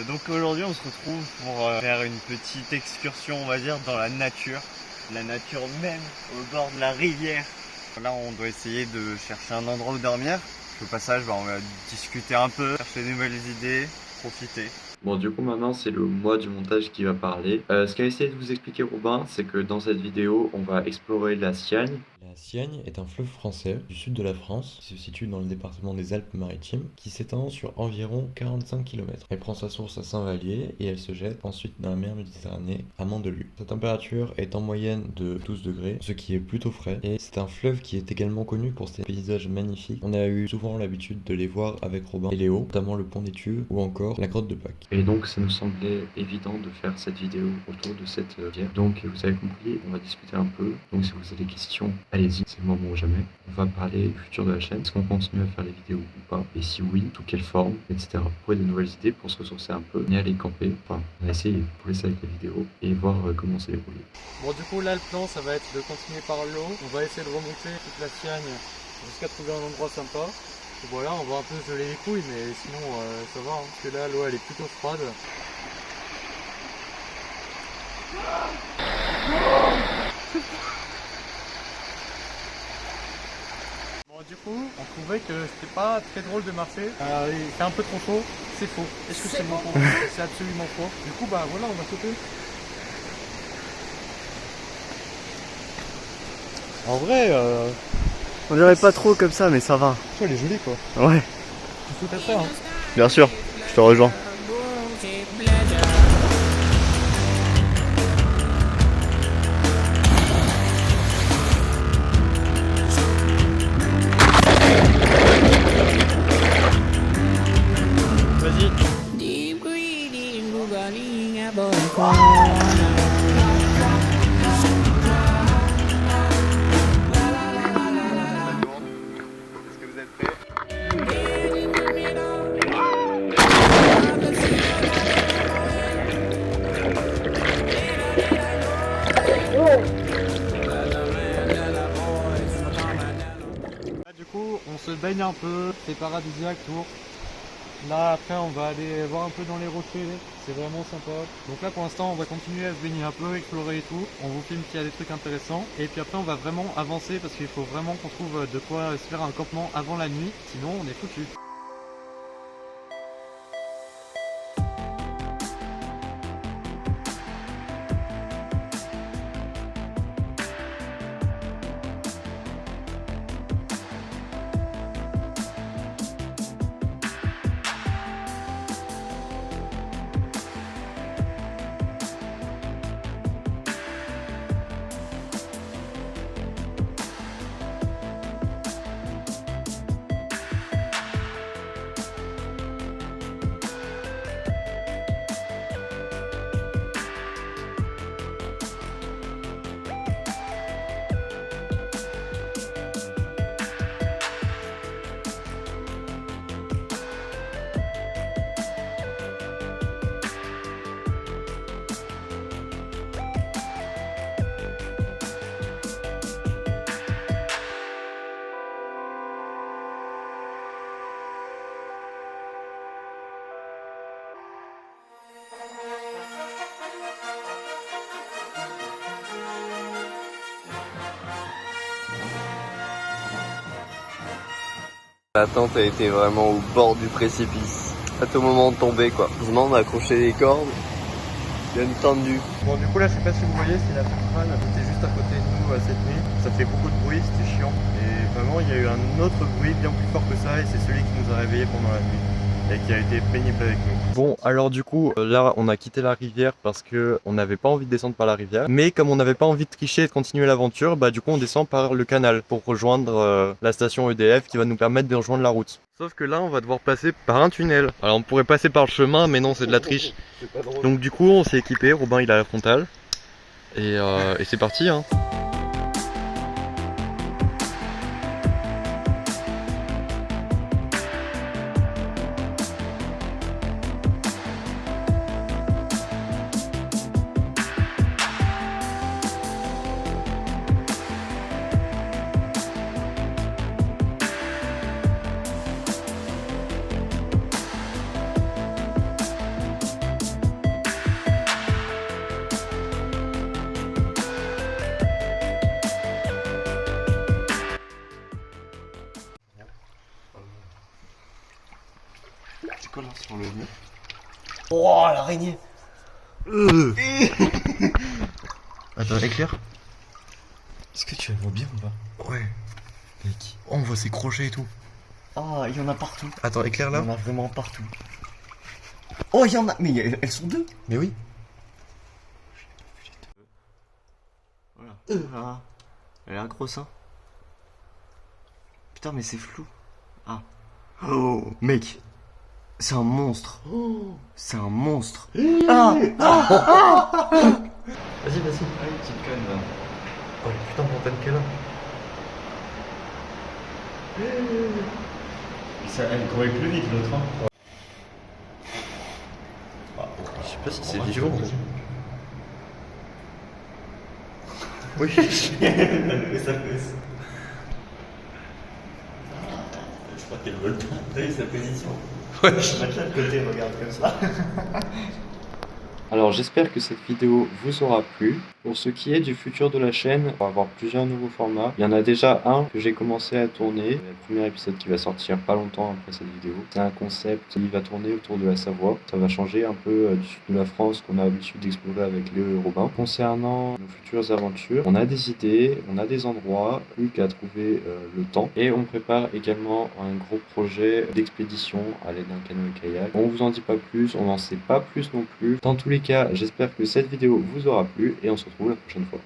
Donc aujourd'hui on se retrouve pour faire une petite excursion, on va dire, dans la nature même, au bord de la rivière. Là on doit essayer de chercher un endroit où dormir. Au passage on va discuter un peu, chercher de nouvelles idées, profiter. Bon, du coup, maintenant, c'est le moi du montage qui va parler. Ce qu'a essayé de vous expliquer Robin, c'est que dans cette vidéo, on va explorer la Siagne. La Siagne est un fleuve français du sud de la France, qui se situe dans le département des Alpes-Maritimes, qui s'étend sur environ 45 km. Elle prend sa source à Saint-Vallier et elle se jette ensuite dans la mer Méditerranée à Mandelieu. Sa température est en moyenne de 12 degrés, ce qui est plutôt frais, et c'est un fleuve qui est également connu pour ses paysages magnifiques. On a eu souvent l'habitude de les voir avec Robin et Léo, notamment le pont des Tues ou encore la grotte de Pâques. Et donc, ça nous semblait évident de faire cette vidéo autour de cette rivière. Donc, vous avez compris, on va discuter un peu. Donc, si vous avez des questions, allez-y, c'est le moment ou jamais. On va parler du futur de la chaîne. Est-ce qu'on continue à faire les vidéos ou pas? Et si oui, sous quelle forme, etc. Pour trouver de nouvelles idées pour se ressourcer un peu, et aller camper. Enfin, on va essayer de vous laisser avec la vidéo et voir comment c'est déroulé. Bon, du coup, là, le plan, ça va être de continuer par le haut. On va essayer de remonter toute la Siagne jusqu'à trouver un endroit sympa. Et voilà, on va un peu se geler les couilles, mais sinon, ça va. Hein, parce que là, l'eau, elle est plutôt froide. Bon, du coup, on trouvait que c'était pas très drôle de marcher. C'est un peu trop chaud, c'est faux. Est-ce que c'est bon? C'est absolument faux. Du coup, bah voilà, on va sauter. En vrai, on dirait pas trop comme ça, mais ça va. Elle est jolie quoi. Ouais, Tu sautes après, hein. bien sûr, je te rejoins. Vas-y. Est-ce que vous êtes prêts? Là, du coup, on se baigne un peu, c'est paradisiaque, tour. Là, après, on va aller voir un peu dans les rochers, c'est vraiment sympa. Donc là, pour l'instant, on va continuer à se baigner un peu, explorer et tout. On vous filme s'il y a des trucs intéressants. Et puis après, on va vraiment avancer parce qu'il faut vraiment qu'on trouve de quoi se faire un campement avant la nuit. Sinon, on est foutu. La tente a été vraiment au bord du précipice. À tout moment de tomber quoi. Heureusement on a accroché les cordes, bien tendu. Bon, du coup, là, je sais pas si vous voyez, c'est la centrale qui était juste à côté de nous cette nuit. Ça fait beaucoup de bruit, c'était chiant. Et vraiment, il y a eu un autre bruit bien plus fort que ça, et c'est celui qui nous a réveillés pendant la nuit. Et qui a été pénible avec nous. Bon, alors du coup, là, on a quitté la rivière parce que on n'avait pas envie de descendre par la rivière. Mais comme on n'avait pas envie de tricher et de continuer l'aventure, bah du coup, on descend par le canal pour rejoindre la station EDF qui va nous permettre de rejoindre la route. Sauf que là, on va devoir passer par un tunnel. Alors, on pourrait passer par le chemin, mais non, c'est de la triche. Donc du coup, on s'est équipé. Robin, il a la frontale. Et c'est parti, hein. sur le mur. Oh, l'araignée. Attends, éclair. Est-ce que tu la vois bien ou pas? Ouais. Mec. Oh, on voit ses crochets et tout. Ah, il y en a partout. Attends, éclair Il là. y en a vraiment partout. Oh, il y en a. Mais elles sont deux. Mais oui. Voilà. Ah. Elle a un gros sein. Putain, mais c'est flou. Ah. Oh, mec. C'est un monstre. C'est un monstre. Ah. Vas-y, vas-y. Allez, petite conne là. Oh putain, montagne qu'elle a. Elle courait plus vite l'autre. Hein. Je sais pas si c'est vivant. Oui. Mais ça fait. Je crois qu'elle vole pas. T'as vu sa position? Ouais. Je vais mettre là de côté, regarde comme ça. Alors j'espère que cette vidéo vous aura plu. Pour ce qui est du futur de la chaîne, on va avoir plusieurs nouveaux formats. Il y en a déjà un que j'ai commencé à tourner. Le premier épisode qui va sortir pas longtemps après cette vidéo. C'est un concept qui va tourner autour de la Savoie. Ça va changer un peu du sud de la France qu'on a l'habitude d'explorer avec Léo et Robin. Concernant nos futures aventures, on a des idées, on a des endroits, plus qu'à trouver le temps. Et on prépare également un gros projet d'expédition à l'aide d'un canot et kayak. On vous en dit pas plus, on n'en sait pas plus non plus. Dans tous les cas, j'espère que cette vidéo vous aura plu et on se retrouve la prochaine fois.